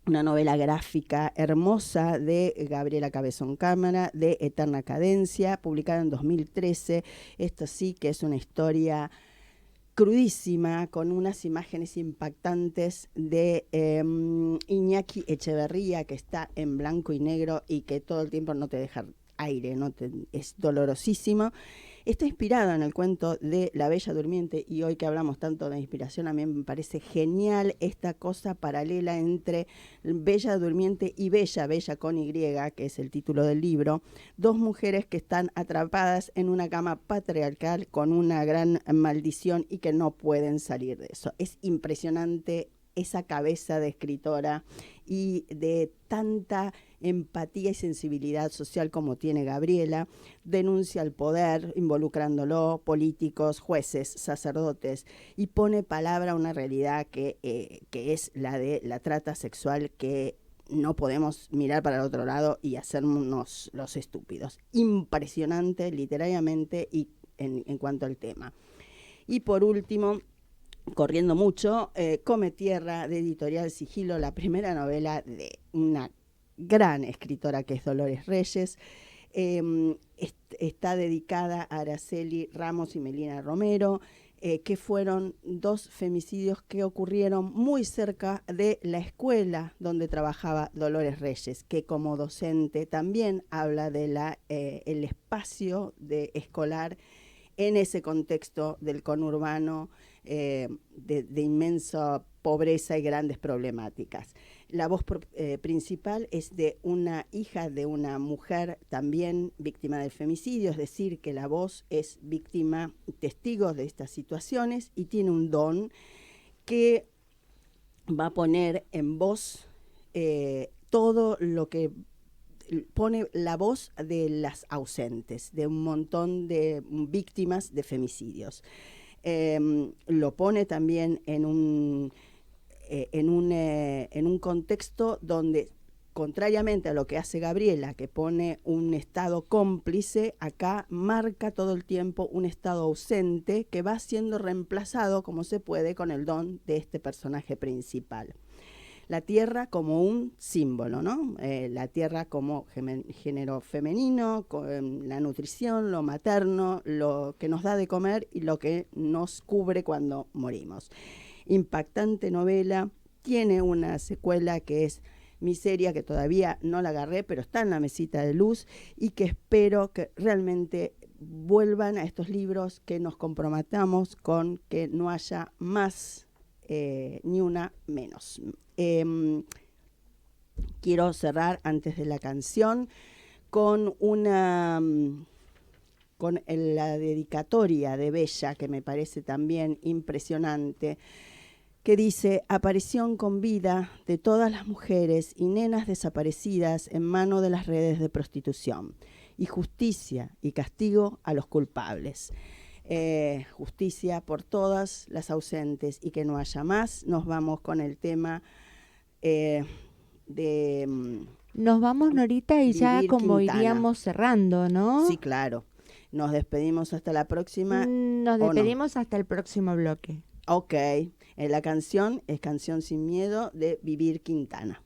una novela gráfica hermosa de Gabriela Cabezón Cámara, de Eterna Cadencia, publicada en 2013. Esto sí que es una historia crudísima, con unas imágenes impactantes de Iñaki Echeverría, que está en blanco y negro y que todo el tiempo no te deja aire, es dolorosísimo. Está inspirado en el cuento de La Bella Durmiente, y hoy que hablamos tanto de inspiración, a mí me parece genial esta cosa paralela entre Bella Durmiente y Bella, Bella con Y, que es el título del libro, dos mujeres que están atrapadas en una cama patriarcal con una gran maldición y que no pueden salir de eso. Es impresionante esa cabeza de escritora y de tanta empatía y sensibilidad social como tiene Gabriela. Denuncia el poder, involucrándolo, políticos, jueces, sacerdotes, y pone palabra a una realidad que es la de la trata sexual, que no podemos mirar para el otro lado y hacernos los estúpidos. Impresionante literariamente y en cuanto al tema. Y por último, corriendo mucho, Come Tierra, de Editorial Sigilo, la primera novela de una gran escritora que es Dolores Reyes. Está dedicada a Araceli Ramos y Melina Romero, que fueron dos femicidios que ocurrieron muy cerca de la escuela donde trabajaba Dolores Reyes, que como docente también habla de el espacio escolar en ese contexto del conurbano, de inmensa pobreza y grandes problemáticas. La voz principal es de una hija de una mujer también víctima del femicidio, es decir, que la voz es víctima, testigo de estas situaciones, y tiene un don que va a poner en voz todo lo que pone la voz de las ausentes, de un montón de víctimas de femicidios. Lo pone también en un contexto donde, contrariamente a lo que hace Gabriela, que pone un estado cómplice, acá marca todo el tiempo un estado ausente que va siendo reemplazado como se puede con el don de este personaje principal. La tierra como un símbolo, ¿no? La tierra como género femenino, la nutrición, lo materno, lo que nos da de comer y lo que nos cubre cuando morimos. Impactante novela, tiene una secuela que es Miseria, que todavía no la agarré, pero está en la mesita de luz, y que espero que realmente vuelvan a estos libros, que nos comprometamos con que no haya más ni una menos. Quiero cerrar antes de la canción con la dedicatoria de Bella, que me parece también impresionante, que dice: aparición con vida de todas las mujeres y nenas desaparecidas en mano de las redes de prostitución, y justicia y castigo a los culpables. Justicia por todas las ausentes y que no haya más. Nos vamos con el tema
Nos vamos, Norita, y ya como
Quintana.
Iríamos cerrando, ¿no?
Sí, claro. Nos despedimos hasta la próxima.
Nos despedimos hasta el próximo bloque.
Ok. La canción es Canción sin Miedo, de Vivir Quintana.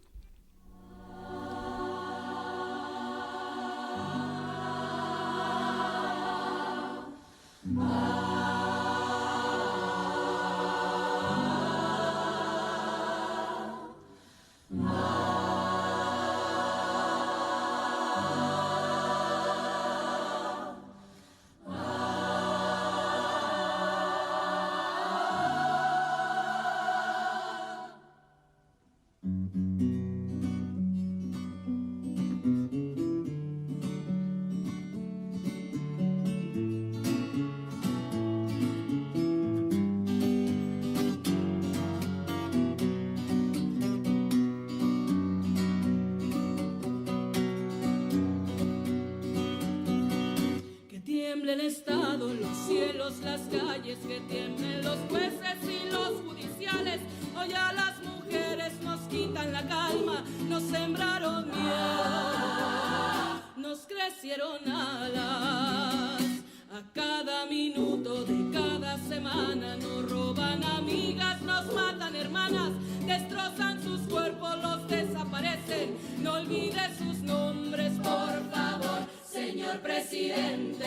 El Estado, los cielos, las calles, que tiemblen los jueces y los judiciales. Hoy a las mujeres nos quitan la calma, nos sembraron miedo, nos crecieron alas. A cada minuto de cada semana nos roban amigas, nos matan hermanas, destrozan sus cuerpos, los desaparecen. señor presidente.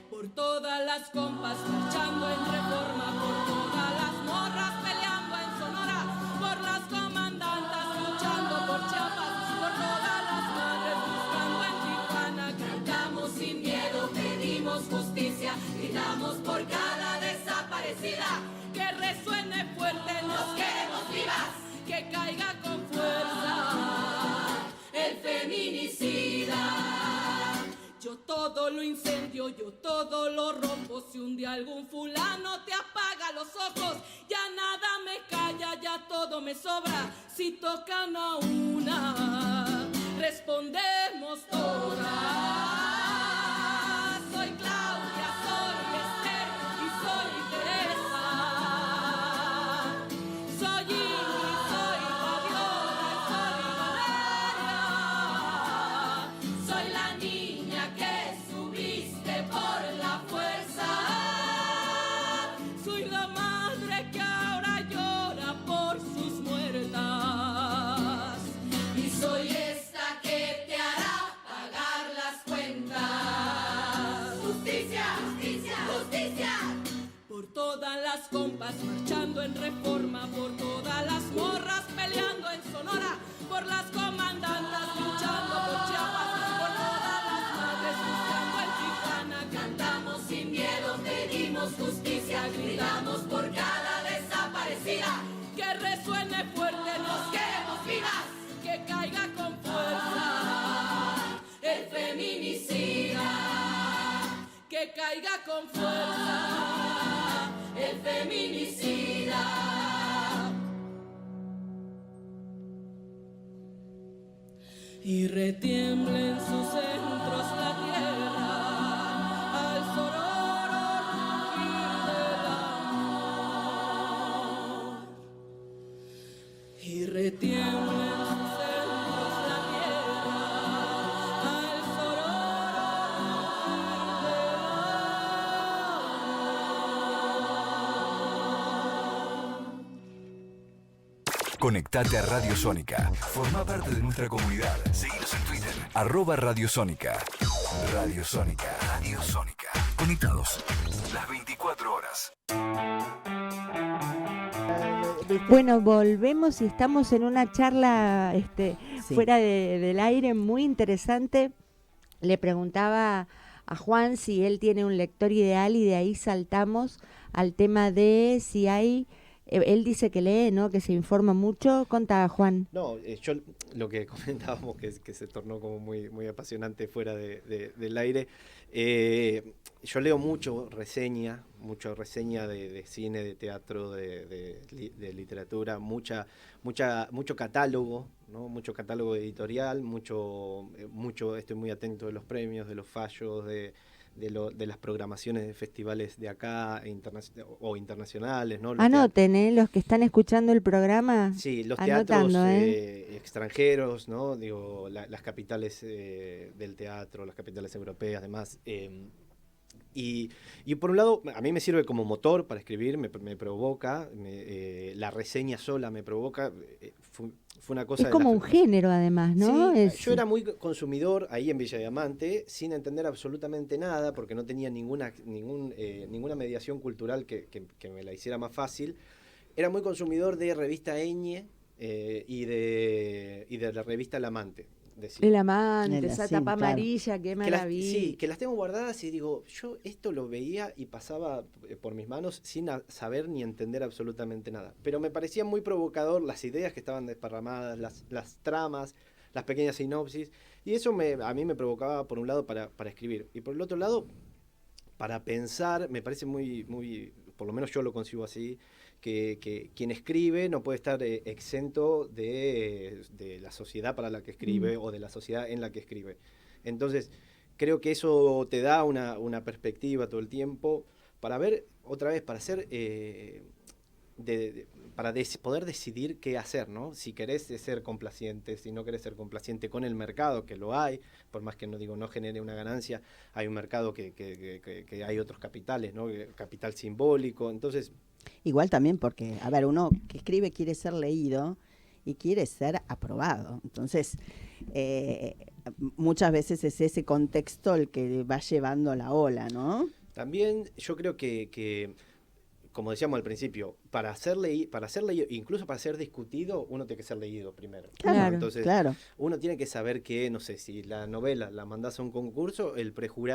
Por todas las compas marchando en Reforma, por todas las morras peleando en Sonora, por las comandantas luchando por Chiapas, por todas las madres buscando en Tijuana. Cantamos sin miedo, pedimos justicia, gritamos por cada desaparecida. Que resuene fuerte, nos queremos vivas, que caiga con fuerza el feminicida. Yo todo lo incendio, yo todo lo rompo. Si un día algún fulano te apaga los ojos, ya nada me calla, ya todo me sobra. Si tocan a una, respondemos todas. Soy Claudia, soy Esther y soy Teresa. Soy Ingrid, soy Fabiola y soy Valeria. Soy la niña que subiste por la fuerza. Soy la madre que ahora llora por sus muertas. Y soy esta que te hará pagar las cuentas. Justicia, justicia, justicia. Por todas las compas marchando en Reforma, por todas las morras peleando en Sonora, por las comandantas luchando por Chiapas, por todas las madres buscando en Tijuana. Cantamos sin miedo, pedimos justicia, gritamos por cada desaparecida. Que resuene fuerte, nos queremos vivas, que caiga con fuerza el feminicida. Que caiga con fuerza el feminicida. Y retiembla en sus centros la tierra al sonoro rugir del amor. Y retiembla en sus centros la tierra al sonoro
Conectate a Radio Sónica. Forma parte de nuestra comunidad. Seguinos en Twitter. @Radio Sónica. Radio Sónica. Radio Sónica. Conectados las 24 horas.
Bueno, volvemos y estamos en una charla
Sí.
fuera del aire muy interesante. Le preguntaba a Juan si él tiene un lector ideal y de ahí saltamos al tema de si hay... Él dice que lee, ¿no? Que se informa mucho. Contá, Juan.
No, yo lo que comentábamos que se tornó como muy, muy apasionante fuera del aire. Yo leo mucho reseña de cine, de teatro, de literatura, mucho catálogo, ¿no? Mucho catálogo editorial, mucho estoy muy atento de los premios, de los fallos, de las programaciones de festivales de acá o internacionales, ¿no?
Anoten, los que están escuchando el programa.
Sí, los
anotando,
teatros extranjeros, ¿no? Digo, las capitales del teatro, las capitales europeas, además. Y por un lado, a mí me sirve como motor para escribir, me provoca, la reseña sola me provoca. Fue una cosa
es como un género, además, ¿no?
Sí, yo era muy consumidor ahí en Villa Diamante, sin entender absolutamente nada, porque no tenía ninguna mediación cultural que me la hiciera más fácil. Era muy consumidor de revista Eñe y de la revista El Amante.
El Amante, esa
sí,
tapa
claro.
amarilla, qué maravilla.
Sí, que las tengo guardadas y digo, yo esto lo veía y pasaba por mis manos sin saber ni entender absolutamente nada. Pero me parecía muy provocador las ideas que estaban desparramadas, las tramas, las pequeñas sinopsis. Y eso a mí me provocaba, por un lado, para escribir. Y por el otro lado, para pensar, me parece muy, por lo menos yo lo concibo así, que quien escribe no puede estar exento de la sociedad para la que escribe o de la sociedad en la que escribe. Entonces, creo que eso te da una perspectiva todo el tiempo para ver, otra vez, para hacer, poder decidir qué hacer, ¿no? Si querés ser complaciente, si no querés ser complaciente con el mercado, que lo hay, por más que no genere una ganancia, hay un mercado que hay otros capitales, ¿no? Capital simbólico, entonces...
Igual también porque, a ver, uno que escribe quiere ser leído y quiere ser aprobado. Entonces, muchas veces es ese contexto el que va llevando la ola, ¿no?
También yo creo que como decíamos al principio, para ser leído, incluso para ser discutido, uno tiene que ser leído primero.
Claro,
Entonces,
claro.
uno tiene que saber que, no sé, si la novela la mandás a un concurso,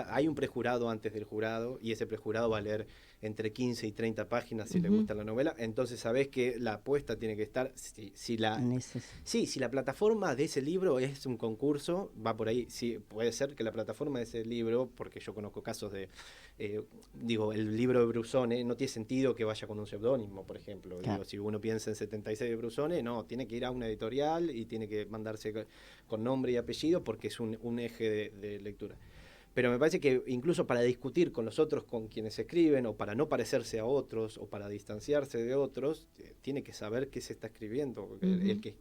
hay un prejurado antes del jurado, y ese prejurado va a leer entre 15 y 30 páginas si le gusta la novela. Entonces sabés que la apuesta tiene que estar, si la plataforma de ese libro es un concurso, va por ahí. Sí, puede ser que la plataforma de ese libro, porque yo conozco casos de, el libro de Brusone, no tiene sentido que vaya con un seudónimo, por ejemplo.
Claro.
Si uno piensa en 76 de Brusone, no, tiene que ir a una editorial y tiene que mandarse con nombre y apellido porque es un eje de lectura. Pero me parece que incluso para discutir con los otros, con quienes escriben, o para no parecerse a otros, o para distanciarse de otros, tiene que saber qué se está escribiendo,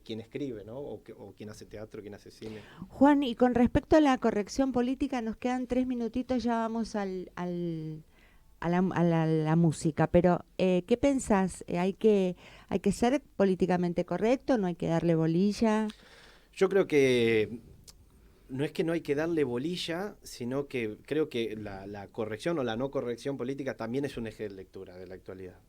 quien escribe, ¿no? O quien hace teatro, quien hace cine.
Juan, y con respecto a la corrección política, nos quedan 3 minutitos, ya vamos a la música, pero ¿qué pensás? ¿Hay que ser políticamente correcto? ¿No hay que darle bolilla?
Yo creo que no es que no hay que darle bolilla, sino que creo que la corrección o la no corrección política también es un eje de lectura de la actualidad.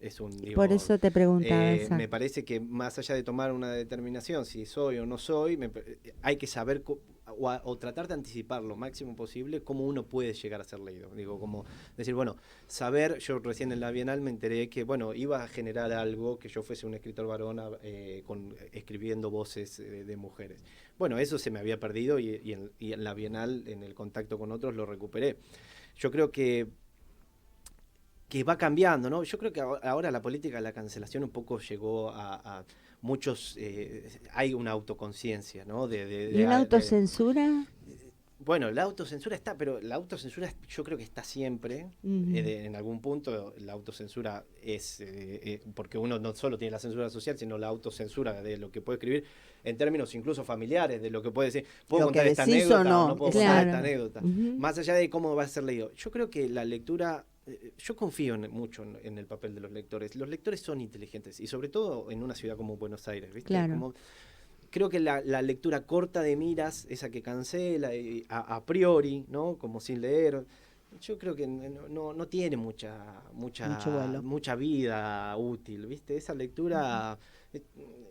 Por eso te preguntaba esa.
Me parece que más allá de tomar una determinación, si soy o no soy, hay que saber o tratar de anticipar lo máximo posible cómo uno puede llegar a ser leído. Digo, como decir, bueno, saber, yo recién en la Bienal me enteré que, bueno, iba a generar algo que yo fuese un escritor varón escribiendo voces de mujeres. Bueno, eso se me había perdido y en la Bienal, en el contacto con otros, lo recuperé. Yo creo que va cambiando, ¿no? Yo creo que ahora la política de la cancelación un poco llegó a muchos, hay una autoconciencia, ¿no?
¿Y una autocensura?
Bueno, la autocensura está, pero la autocensura yo creo que está siempre. En algún punto la autocensura es, porque uno no solo tiene la censura social, sino la autocensura de lo que puede escribir en términos incluso familiares, de lo que puede decir. ¿Puedo contar esta anécdota o no puedo contar esta anécdota? Más allá de cómo va a ser leído. Yo creo que la lectura, yo confío mucho en el papel de los lectores. Los lectores son inteligentes, y sobre todo en una ciudad como Buenos Aires, ¿viste?
Claro.
Creo que la lectura corta de miras, esa que cancela a priori, ¿no? Como sin leer, yo creo que no tiene mucha vida útil, ¿viste? Esa lectura,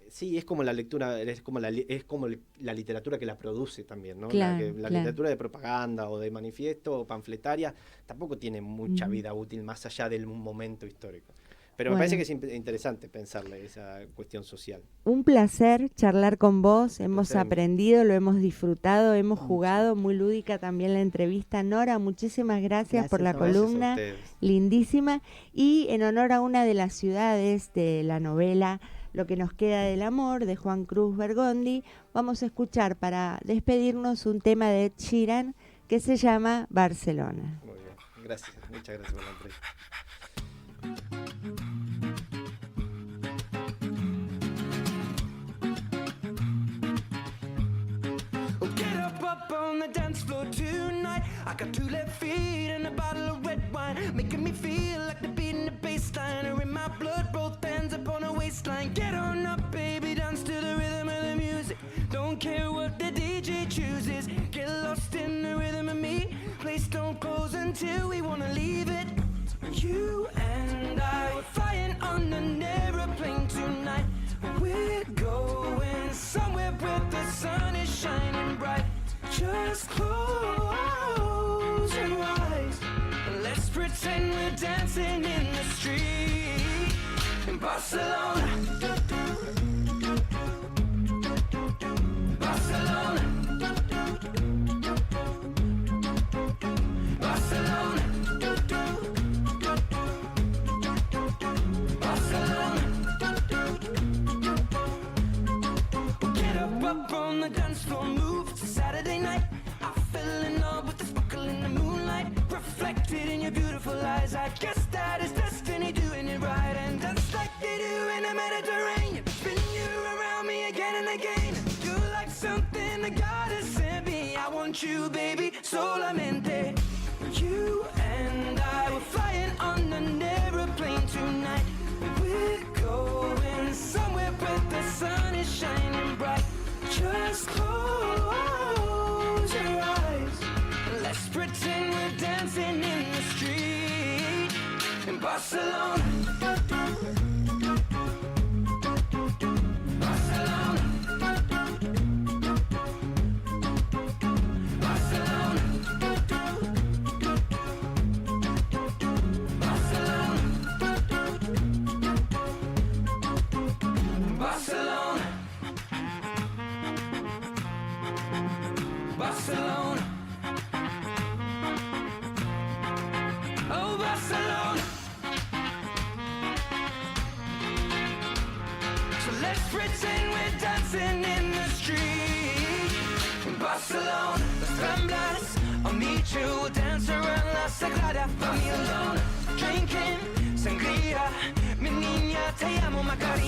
sí, es como la lectura, es como la literatura que la produce también, ¿no?
Claro,
la literatura de propaganda o de manifiesto o panfletaria tampoco tiene mucha vida útil más allá del momento histórico. Pero me parece que es interesante pensarle esa cuestión social.
Un placer charlar con vos, hemos aprendido, lo hemos disfrutado, hemos jugado, muy lúdica también la entrevista. Nora, muchísimas gracias por la columna, lindísima. Y en honor a una de las ciudades de la novela Lo que nos queda del amor, de Juan Cruz Bergondi, vamos a escuchar para despedirnos un tema de Ed Sheeran que se llama Barcelona.
Muy bien, gracias, muchas gracias por la entrevista.
Up on the dance floor tonight. I got 2 left feet and a bottle of red wine, making me feel like the beat in the bassline are in my blood, both hands up on a waistline. Get on up, baby, dance to the rhythm of the music. Don't care what the DJ chooses. Get lost in the rhythm of me. Place don't close until we wanna leave it. You and I were flying on an aeroplane tonight. We're going somewhere where the sun is shining bright. Just close your eyes. Let's pretend we're dancing in the street in Barcelona. Barcelona. Barcelona. Barcelona. Get up on the dance floor, move. It's a Saturday night. I fell in love with the sparkle in the moonlight, reflected in your beautiful eyes. I guess that is destiny doing it right, and just like they do in the Mediterranean, spin you around me again and again. You're like something that God has sent me. I want you, baby, solamente. You and I were flying on an aeroplane tonight. We're going somewhere where the sun is shining bright. Just close your Barcelona. Barcelona. Barcelona. Barcelona. Barcelona. Barcelona. Oh, Barcelona. So let's pretend we're dancing in the street. Barcelona, las Ramblas, I'll meet you, we'll dance around La Sagrada Familia. Drinking sangria, mi niña, te amo Macarena.